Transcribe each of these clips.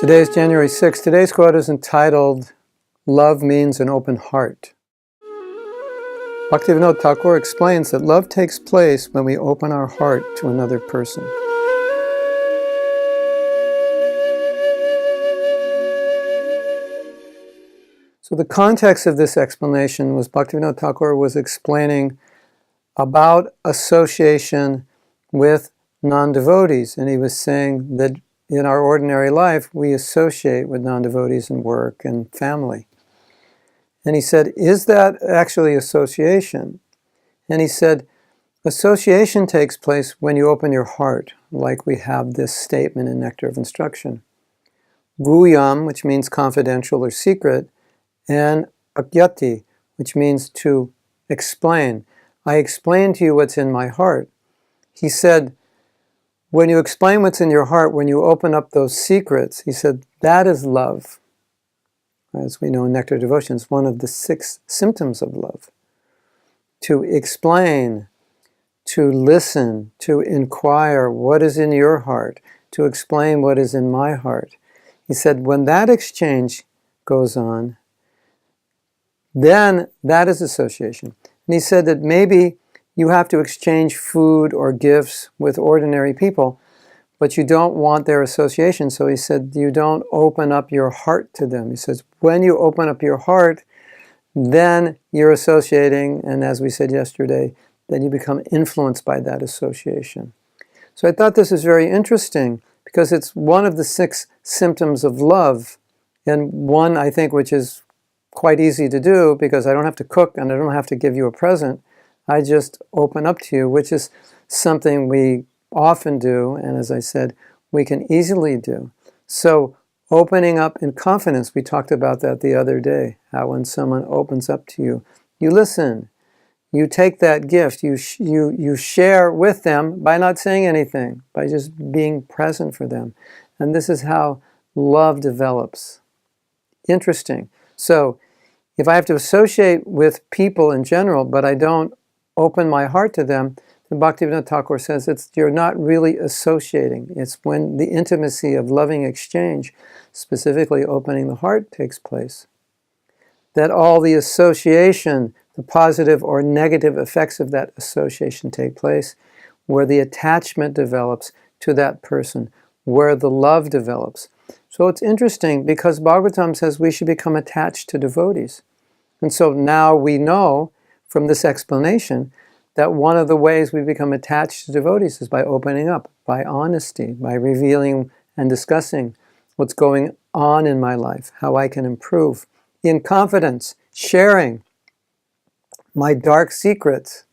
Today is January 6th. Today's quote is entitled, "Love means an open heart." Bhaktivinoda Thakura explains that love takes place when we open our heart to another person. So the context of this explanation was Bhaktivinoda Thakura was explaining about association with non-devotees, and he was saying that in our ordinary life we associate with non-devotees in work and family. And he said, is that actually association? And he said, association takes place when you open your heart, like we have this statement in Nectar of Instruction. Guyam, which means confidential or secret, and agyati, which means to explain. I explain to you what's in my heart. He said, when you explain what's in your heart, when you open up those secrets, he said, that is love. As we know in Nectar Devotion, it's one of the 6 symptoms of love. To explain, to listen, to inquire what is in your heart, to explain what is in my heart. He said, when that exchange goes on, then that is association. And he said that maybe you have to exchange food or gifts with ordinary people, but you don't want their association. So he said, you don't open up your heart to them. He says, when you open up your heart, then you're associating, and as we said yesterday, then you become influenced by that association. So I thought this is very interesting because it's one of the 6 symptoms of love, and one, I think, which is quite easy to do because I don't have to cook and I don't have to give you a present. I just open up to you, which is something we often do, and as I said, we can easily do. So opening up in confidence, we talked about that the other day, how when someone opens up to you, you listen, you take that gift, you share with them by not saying anything, by just being present for them. And this is how love develops. Interesting. So if I have to associate with people in general, but I don't open my heart to them, then Bhaktivinoda Thakura says you're not really associating. It's when the intimacy of loving exchange, specifically opening the heart, takes place, that all the association, the positive or negative effects of that association take place, where the attachment develops to that person, where the love develops. So it's interesting because Bhagavatam says we should become attached to devotees. And so now we know from this explanation that one of the ways we become attached to devotees is by opening up, by honesty, by revealing and discussing what's going on in my life, how I can improve, in confidence, sharing my dark secrets,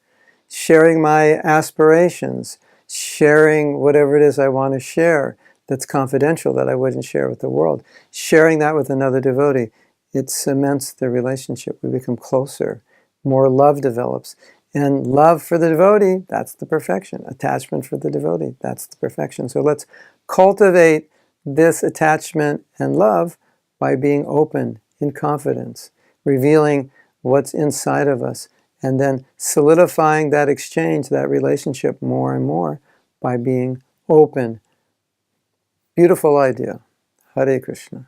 sharing my aspirations, sharing whatever it is I want to share that's confidential that I wouldn't share with the world, sharing that with another devotee. It cements the relationship. We become closer. More love develops. And love for the devotee, that's the perfection. Attachment for the devotee, that's the perfection. So let's cultivate this attachment and love by being open in confidence, revealing what's inside of us, and then solidifying that exchange, that relationship more and more by being open. Beautiful idea. Hare Krishna.